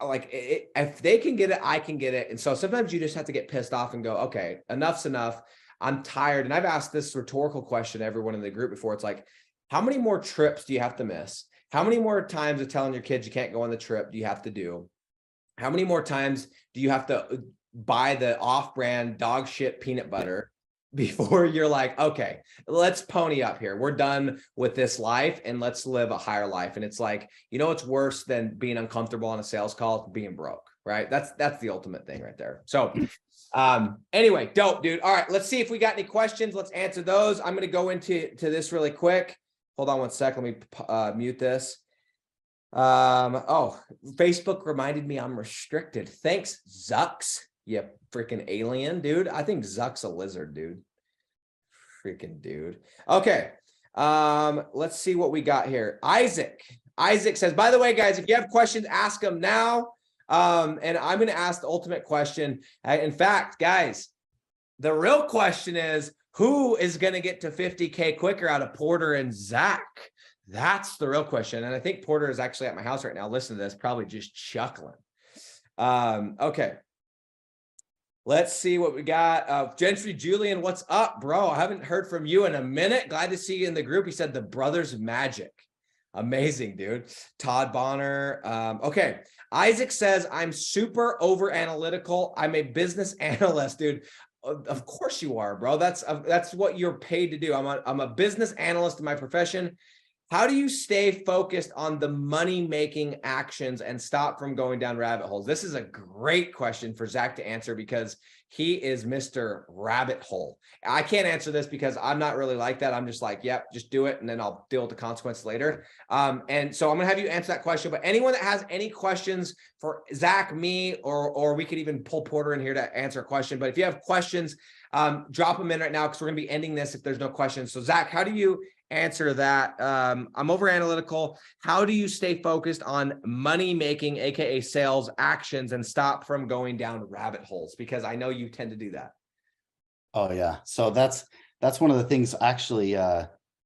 if they can get it, I can get it. And so sometimes you just have to get pissed off and go, okay, enough's enough. I'm tired. And I've asked this rhetorical question to everyone in the group before. It's like, how many more trips do you have to miss? How many more times of telling your kids you can't go on the trip do you have to do? How many more times do you have to buy the off-brand dog shit peanut butter before you're like, okay, let's pony up here. We're done with this life and let's live a higher life. And it's like, you know, it's worse than being uncomfortable on a sales call, being broke, right? That's the ultimate thing right there. So anyway, dope, dude. All right, let's see if we got any questions. Let's answer those. I'm going to go into this really quick. Hold on one sec. Let me mute this. Oh, Facebook reminded me I'm restricted. Thanks, Zucks. You freaking alien, dude. I think Zuck's a lizard, dude. Freaking dude. Okay. Let's see what we got here. Isaac says, by the way, guys, if you have questions, ask them now. And I'm going to ask the ultimate question. In fact, guys, the real question is, who is going to get to 50K quicker out of Porter and Zach? That's the real question. And I think Porter is actually at my house right now. Listen to this, probably just chuckling. Okay. Let's see what we got. Gentry Julian, what's up, bro? I haven't heard from you in a minute. Glad to see you in the group. He said the brothers magic. Amazing, dude. Todd Bonner. Okay. Isaac says, I'm super over analytical. I'm a business analyst, dude. Of course you are, bro. That's what you're paid to do. I'm a business analyst in my profession. How do you stay focused on the money-making actions and stop from going down rabbit holes? This is a great question for Zach to answer, because he is Mr. Rabbit Hole. I can't answer this because I'm not really like that. I'm just like, yep, just do it, and then I'll deal with the consequences later. And so I'm going to have you answer that question. But anyone that has any questions for Zach, me, or we could even pull Porter in here to answer a question. But if you have questions, Drop them in right now because we're going to be ending this if there's no questions. So Zach, how do you answer that? I'm over analytical. How do you stay focused on money making, aka sales actions, and stop from going down rabbit holes? Because I know you tend to do that. Oh yeah. So that's one of the things actually,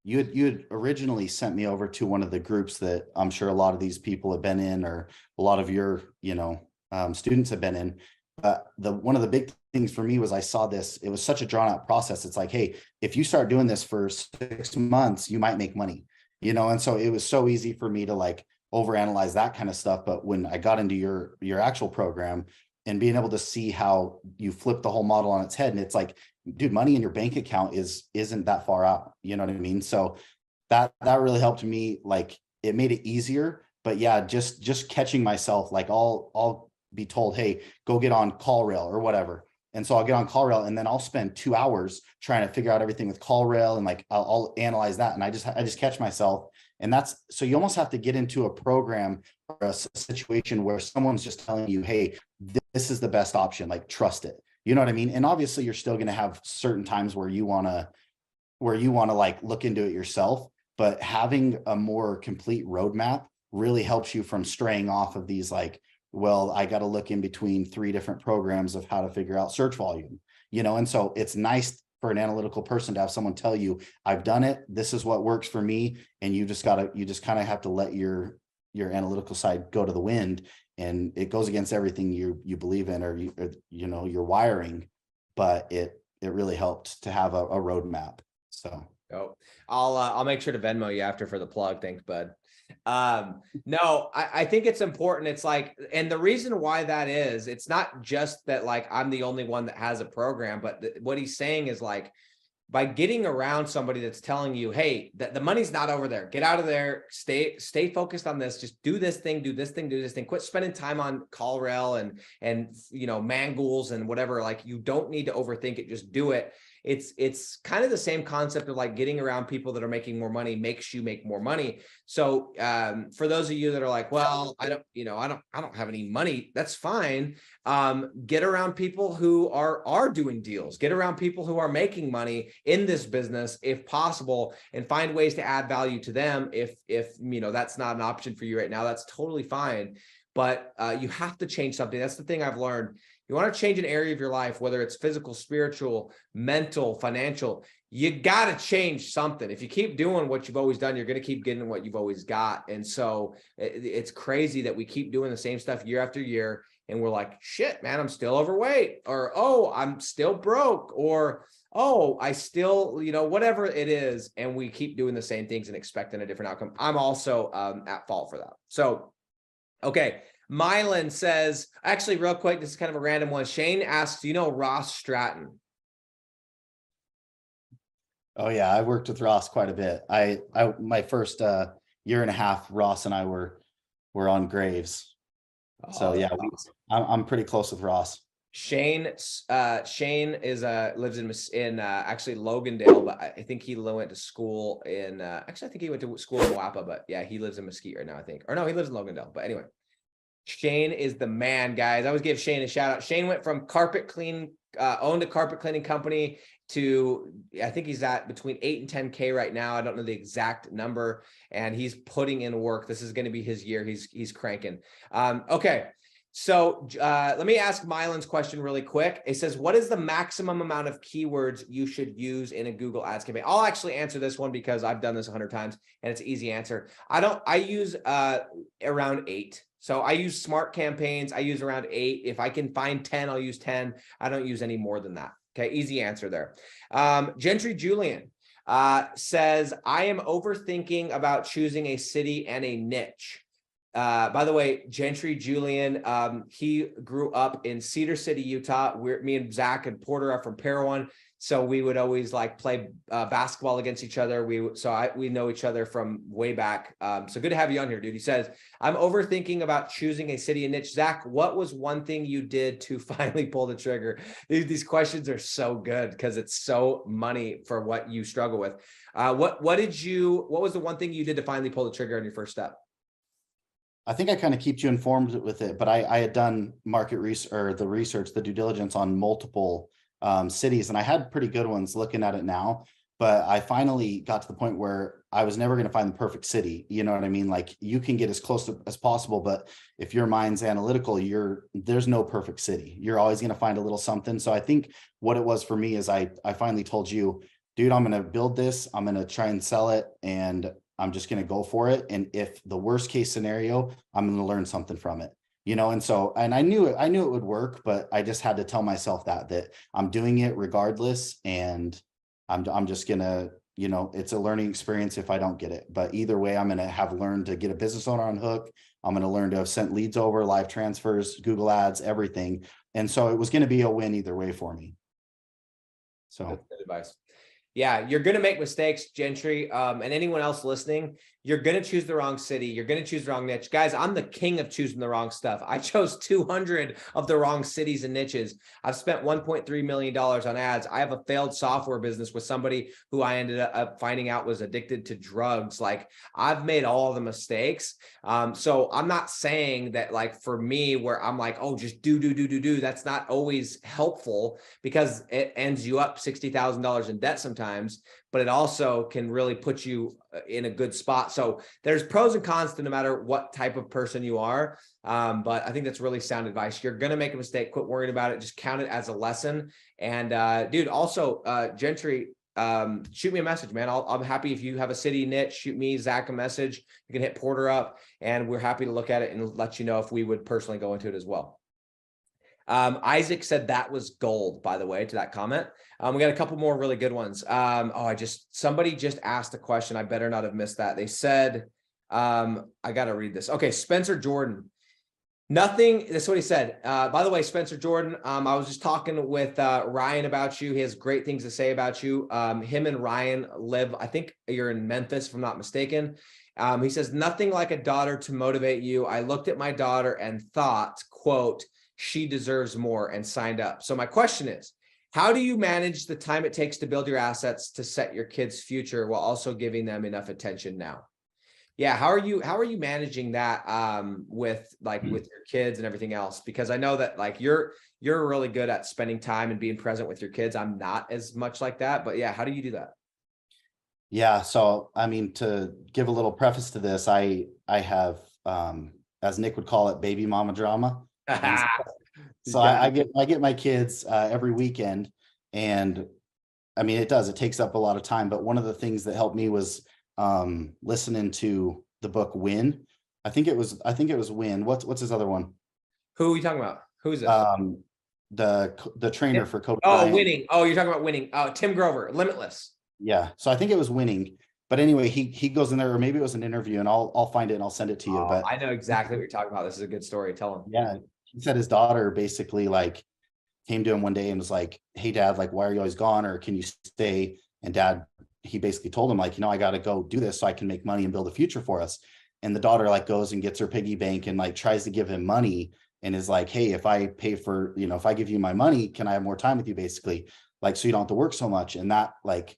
you had originally sent me over to one of the groups that I'm sure a lot of these people have been in, or a lot of your, students have been in. But one of the big things for me was I saw this, it was such a drawn out process. It's like, hey, if you start doing this for 6 months, you might make money, and so it was so easy for me to like overanalyze that kind of stuff. But when I got into your actual program and being able to see how you flip the whole model on its head, and it's like, dude, money in your bank account isn't that far out. You know what I mean? So that really helped me. Like, it made it easier. But yeah, just catching myself, like I'll be told, hey, go get on CallRail or whatever. And so I'll get on CallRail, and then I'll spend 2 hours trying to figure out everything with CallRail, and like I'll analyze that. And I just catch myself. And that's, so you almost have to get into a program or a situation where someone's just telling you, hey, this is the best option, like trust it. You know what I mean? And obviously you're still going to have certain times where you want to like look into it yourself, but having a more complete roadmap really helps you from straying off of these, like, well, I got to look in between 3 different programs of how to figure out search volume, and so it's nice for an analytical person to have someone tell you, I've done it, this is what works for me. And you just kind of have to let your analytical side go to the wind, and it goes against everything you believe in, or your wiring, but it really helped to have a roadmap. So I'll make sure to Venmo you after for the plug. Thanks, bud. No, I think it's important. It's like, and the reason why that is, it's not just that like I'm the only one that has a program, but what he's saying is like, by getting around somebody that's telling you, hey, the money's not over there, get out of there, stay focused on this, just do this thing, quit spending time on CallRail and Mangools and whatever. Like, you don't need to overthink it, just do it. It's kind of the same concept of like getting around people that are making more money makes you make more money. So for those of you that are like, well, I don't have any money, that's fine. Get around people who are doing deals, get around people who are making money in this business if possible, and find ways to add value to them. If that's not an option for you right now, that's totally fine. But you have to change something. That's the thing I've learned. You want to change an area of your life, whether it's physical, spiritual, mental, financial, you got to change something. If you keep doing what you've always done, you're going to keep getting what you've always got. And so it's crazy that we keep doing the same stuff year after year. And we're like, shit, man, I'm still overweight, or, oh, I'm still broke, or, oh, I still, whatever it is. And we keep doing the same things and expecting a different outcome. I'm also at fault for that. So, okay. Mylan says, actually, real quick, this is kind of a random one. Shane asks, do you know Ross Stratton? oh yeah, I worked with Ross quite a bit. I my first year and a half, Ross and I were on Graves. So yeah, I'm pretty close with Ross. Shane is lives in actually Logandale, but I think he went to school in actually I think he went to school in Wappa, but yeah, he lives in Mesquite right now, I think. Or no, he lives in Logandale. But anyway, Shane is the man, guys. I always give Shane a shout out. Shane went from owned a carpet cleaning company to, I think he's at between 8 and 10K right now. I don't know the exact number, and he's putting in work. This is going to be his year. He's cranking. Okay. So let me ask Mylan's question really quick. It says, what is the maximum amount of keywords you should use in a Google Ads campaign? I'll actually answer this one because I've done this 100 times and it's an easy answer. I use around 8. So I use smart campaigns. I use around 8. If I can find 10, I'll use 10. I don't use any more than that. Okay, easy answer there. Gentry Julian says, I am overthinking about choosing a city and a niche. By the way, Gentry Julian, he grew up in Cedar City, Utah. Me and Zach and Porter are from Parowan. So we would always like play basketball against each other. We know each other from way back. So good to have you on here, dude. He says, I'm overthinking about choosing a city and niche. Zach, what was one thing you did to finally pull the trigger? These questions are so good because it's so money for what you struggle with. What was the one thing you did to finally pull the trigger on your first step? I think I kind of keep you informed with it, but I had done market research, or the due diligence on multiple cities, and I had pretty good ones looking at it now. But I finally got to the point where I was never going to find the perfect city. You know what I mean? Like, you can get as close as possible, but if your mind's analytical, there's no perfect city. You're always going to find a little something. So I think what it was for me is I finally told you, dude, I'm going to build this. I'm going to try and sell it, and I'm just going to go for it. And if the worst case scenario, I'm going to learn something from it. And so, and I knew it would work, but I just had to tell myself that I'm doing it regardless. And I'm just gonna, it's a learning experience if I don't get it. But either way, I'm gonna have learned to get a business owner on hook. I'm gonna learn to have sent leads over, live transfers, Google ads, everything. And so it was gonna be a win either way for me. So that's good advice. Yeah, you're going to make mistakes, Gentry, and anyone else listening. You're going to choose the wrong city. You're going to choose the wrong niche. Guys, I'm the king of choosing the wrong stuff. I chose 200 of the wrong cities and niches. I've spent $1.3 million on ads. I have a failed software business with somebody who I ended up finding out was addicted to drugs. Like, I've made all the mistakes. So I'm not saying that, like, for me, where I'm like, oh, just do. That's not always helpful, because it ends you up $60,000 in debt sometimes, but it also can really put you in a good spot. So there's pros and cons to no matter what type of person you are. But I think that's really sound advice. You're going to make a mistake. Quit worrying about it. Just count it as a lesson. And dude, also, Gentry, shoot me a message, man. I'm happy if you have a city niche, shoot me, Zach, a message. You can hit Porter up, and we're happy to look at it and let you know if we would personally go into it as well. Isaac said that was gold, by the way, to that comment. We got a couple more really good ones. Somebody just asked a question. I better not have missed that. They said, I got to read this. Okay. Spencer Jordan, nothing. That's what he said. By the way, Spencer Jordan, I was just talking with Ryan about you. He has great things to say about you. Him and Ryan live, I think you're in Memphis, if I'm not mistaken. He says, nothing like a daughter to motivate you. I looked at my daughter and thought, quote, she deserves more, and signed up. So my question is, how do you manage the time it takes to build your assets to set your kids' future while also giving them enough attention now? Yeah. How are you managing that with your kids and everything else? Because I know that, like, you're really good at spending time and being present with your kids. I'm not as much like that, but yeah, how do you do that? yeah, so I mean, to give a little preface to this, I have, as Nick would call it, baby mama drama. And so I get my kids every weekend, and I mean, it takes up a lot of time. But one of the things that helped me was listening to the book Win. I think it was Win. What's his other one? Who are you talking about? Who's this? The trainer for Kobe Oh, Bryant. Winning. Oh, you're talking about Winning. Oh, Tim Grover, Limitless. Yeah. So I think it was Winning. But anyway, he goes in there, or maybe it was an interview, and I'll find it and I'll send it to you. But I know exactly what you're talking about. This is a good story. Tell him. Yeah. He said his daughter basically, like, came to him one day and was like, hey, Dad, like, why are you always gone? Or can you stay? And Dad, he basically told him, like, I got to go do this so I can make money and build a future for us. And the daughter, like, goes and gets her piggy bank and, like, tries to give him money, and is like, hey, if I pay for, if I give you my money, can I have more time with you, basically, like, so you don't have to work so much. And that, like,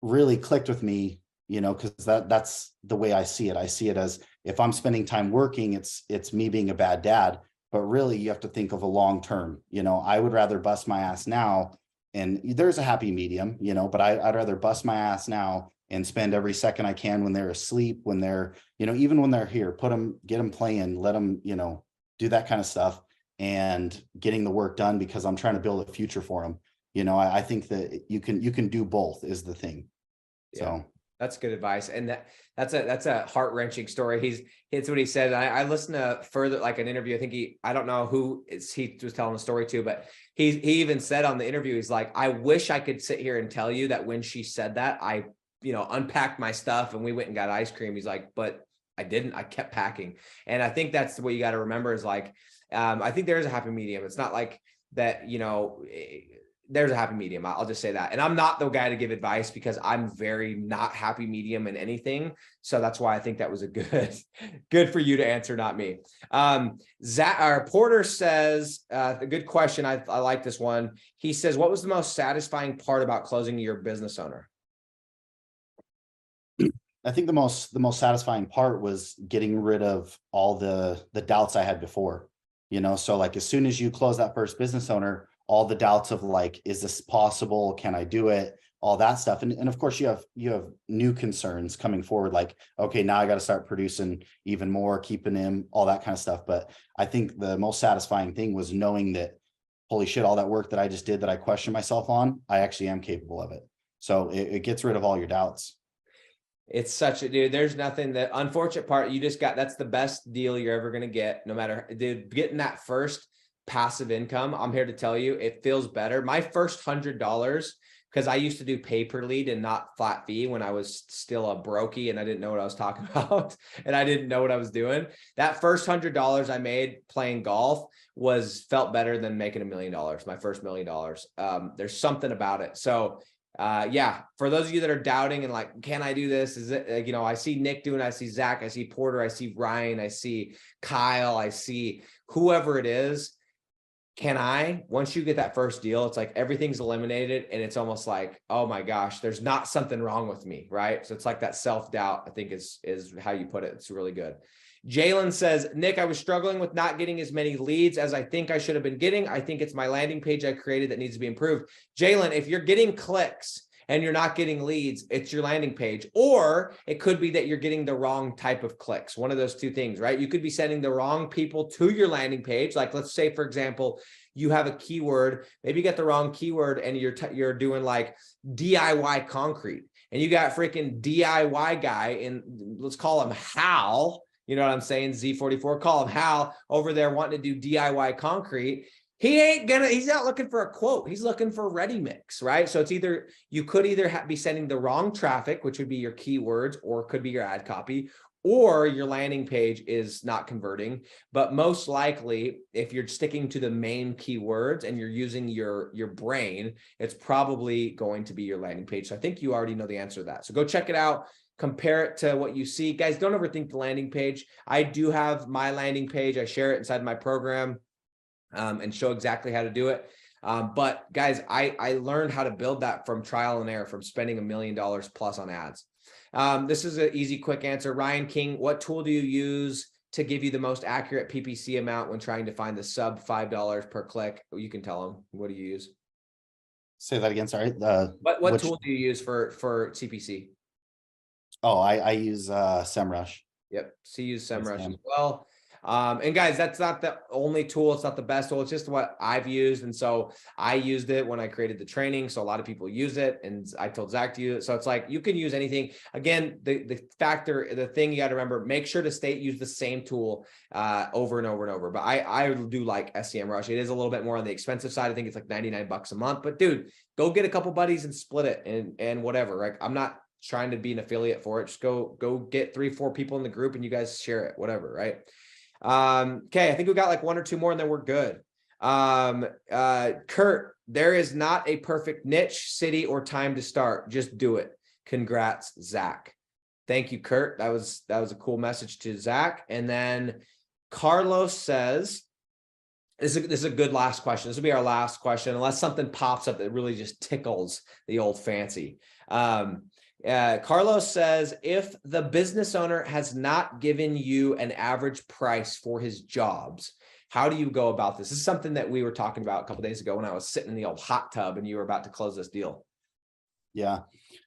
really clicked with me, because that's the way I see it. I see it as, if I'm spending time working, it's me being a bad dad. But really, you have to think of a long term. I would rather bust my ass now, and there's a happy medium, but I'd rather bust my ass now and spend every second I can when they're asleep, when they're, even when they're here, get them playing, let them, do that kind of stuff, and getting the work done, because I'm trying to build a future for them. I think that you can do both is the thing. Yeah. So that's good advice. And that's a heart-wrenching story. It's what he said. I listened to further, like, an interview. I think I don't know who he was telling the story to, but he even said on the interview, he's like, I wish I could sit here and tell you that when she said that, I, unpacked my stuff and we went and got ice cream. He's like, but I didn't. I kept packing. And I think that's what you got to remember is, like, I think there is a happy medium. It's not like that, there's a happy medium. I'll just say that. And I'm not the guy to give advice, because I'm very not happy medium in anything. So that's why I think that was a good for you to answer, not me. Porter says, a good question. I like this one. He says, what was the most satisfying part about closing your business owner? I think the most satisfying part was getting rid of all the doubts I had before, so, like, as soon as you close that first business owner, all the doubts of like, is this possible? Can I do it? All that stuff. And of course you have new concerns coming forward, like, okay, now I got to start producing even more, keeping him, all that kind of stuff. But I think the most satisfying thing was knowing that, holy shit, all that work that I just did that I questioned myself on, I actually am capable of it. So it gets rid of all your doubts. It's such a dude. There's nothing that unfortunate part. You just got, that's the best deal you're ever going to get. No matter, dude, getting that first passive income. I'm here to tell you, it feels better. My first $100, because I used to do pay per lead and not flat fee when I was still a brokey and I didn't know what I was talking about and I didn't know what I was doing. That first $100 I made playing golf felt better than making $1 million. My first $1 million. There's something about it. So yeah, for those of you that are doubting and like, can I do this? Is it, you know, I see Nick doing, I see Zach, I see Porter, I see Ryan, I see Kyle, I see whoever it is. Once you get that first deal, it's like everything's eliminated and it's almost like, oh my gosh, there's not something wrong with me, right? So it's like that self-doubt, I think is how you put it. It's really good. Jalen says, Nick, I was struggling with not getting as many leads as I think I should have been getting. I think it's my landing page I created that needs to be improved. Jalen, if you're getting clicks and you're not getting leads, it's your landing page. Or it could be that you're getting the wrong type of clicks. One of those two things, right? You could be sending the wrong people to your landing page. Like, let's say, for example, you have a keyword, maybe you get the wrong keyword and you're doing like DIY concrete and you got freaking DIY guy and let's call him Hal. You know what I'm saying? Z44, call him Hal over there wanting to do DIY concrete. He's not looking for a quote. He's looking for ready mix, right? So it's either, you could either be sending the wrong traffic, which would be your keywords, or it could be your ad copy, or your landing page is not converting. But most likely, if you're sticking to the main keywords and you're using your brain, it's probably going to be your landing page. So I think you already know the answer to that. So go check it out. Compare it to what you see. Guys, don't overthink the landing page. I do have my landing page. I share it inside my program. And show exactly how to do it. But guys, I learned how to build that from trial and error, from spending $1 million plus on ads. This is an easy, quick answer. Ryan King, what tool do you use to give you the most accurate PPC amount when trying to find the sub $5 per click? You can tell them. What do you use? Say that again. Sorry. What tool do you use for CPC? Oh, I use SEMrush. Yep. So you use SEMrush as well. And guys, that's not the only tool. It's not the best tool. It's just what I've used. And so I used it when I created the training. So a lot of people use it. And I told Zach to use it. So it's like, you can use anything. Again, the thing you got to remember, make sure to use the same tool over and over and over. But I do like SEMrush. It is a little bit more on the expensive side. I think it's like $99 a month, but dude, go get a couple buddies and split it and whatever. Like, I'm not trying to be an affiliate for it. Just go get 3-4 people in the group and you guys share it, whatever. Right. Okay, I think we got like 1 or 2 more and then we're good. Kurt, there is not a perfect niche, city, or time to start. Just do it. Congrats, Zach. Thank you, Kurt. That was a cool message to Zach. And then Carlos says, this is a good last question. This will be our last question, unless something pops up that really just tickles the old fancy. Carlos says, if the business owner has not given you an average price for his jobs, how do you go about this? This is something that we were talking about a couple of days ago when I was sitting in the old hot tub and you were about to close this deal. Yeah.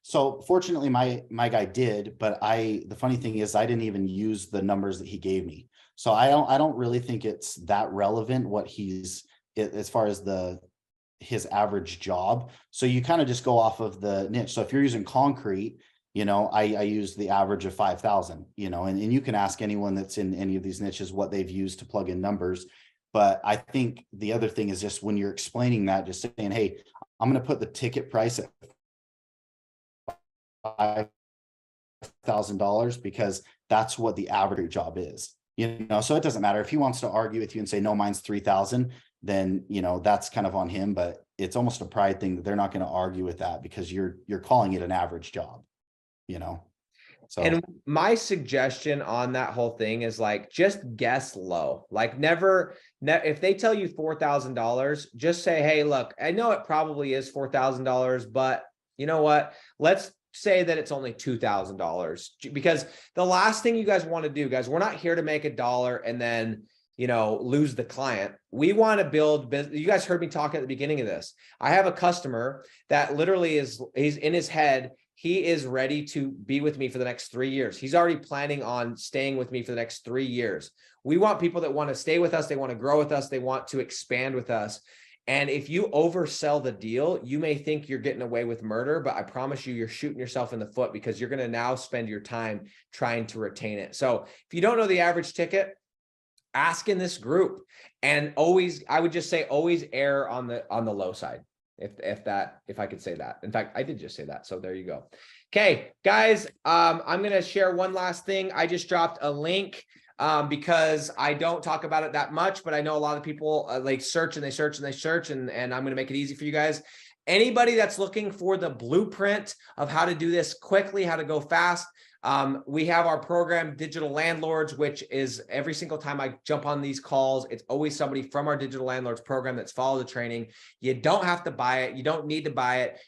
So fortunately my guy did, but the funny thing is I didn't even use the numbers that he gave me. So I don't really think it's that relevant what as far as his average job. So you kind of just go off of the niche. So if you're using concrete, I use the average of 5,000, and you can ask anyone that's in any of these niches what they've used to plug in numbers. But I think the other thing is just when you're explaining that, just saying, hey, I'm going to put the ticket price at $5,000 because that's what the average job is, so it doesn't matter if he wants to argue with you and say, no, mine's 3,000. Then, that's kind of on him, but it's almost a pride thing that they're not going to argue with that because you're calling it an average job, So. And my suggestion on that whole thing is like, just guess low, like never, if they tell you $4,000, just say, hey, look, I know it probably is $4,000, but you know what? Let's say that it's only $2,000 because the last thing you guys want to do, guys, we're not here to make $1 and then lose the client. We want to build business. You guys heard me talk at the beginning of this. I have a customer that literally he's in his head. He is ready to be with me for the next 3 years. He's already planning on staying with me for the next 3 years. We want people that want to stay with us. They want to grow with us. They want to expand with us. And if you oversell the deal, you may think you're getting away with murder, but I promise you, you're shooting yourself in the foot, because you're going to now spend your time trying to retain it. So if you don't know the average ticket, ask in this group, and I would just say always err on the low side. If I could say that. In fact, I did just say that. So there you go. Okay, guys, I'm going to share one last thing. I just dropped a link because I don't talk about it that much, but I know a lot of people like search and they search and they search, and I'm going to make it easy for you guys. Anybody that's looking for the blueprint of how to do this quickly, how to go fast, we have our program, Digital Landlords, which is every single time I jump on these calls, it's always somebody from our Digital Landlords program that's followed the training. You don't have to buy it. You don't need to buy it.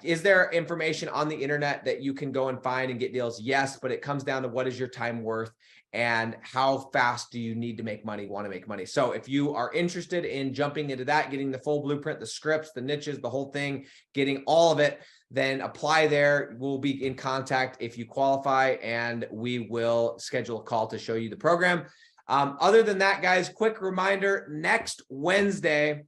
Is there information on the internet that you can go and find and get deals? Yes, but it comes down to what is your time worth and how fast do you need to make money, want to make money. So if you are interested in jumping into that, getting the full blueprint, the scripts, the niches, the whole thing, getting all of it, then apply there. We'll be in contact if you qualify, and we will schedule a call to show you the program. Other than that, guys, quick reminder, next Wednesday,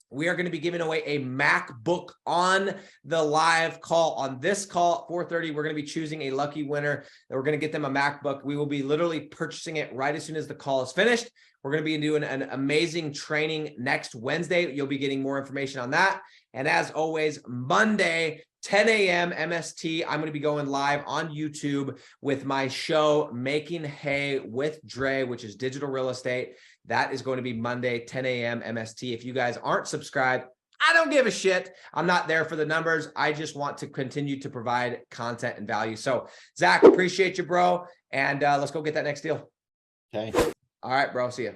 we are going to be giving away a MacBook on the live call. On this call at 4:30, we're going to be choosing a lucky winner, and we're going to get them a MacBook. We will be literally purchasing it right as soon as the call is finished. We're going to be doing an amazing training next Wednesday. You'll be getting more information on that. And as always, Monday, 10 a.m. MST, I'm going to be going live on YouTube with my show, Making Hay with Dre, which is digital real estate. That is going to be Monday, 10 a.m. MST. If you guys aren't subscribed, I don't give a shit. I'm not there for the numbers. I just want to continue to provide content and value. So, Zach, appreciate you, bro. And let's go get that next deal. Okay. All right, bro. See ya.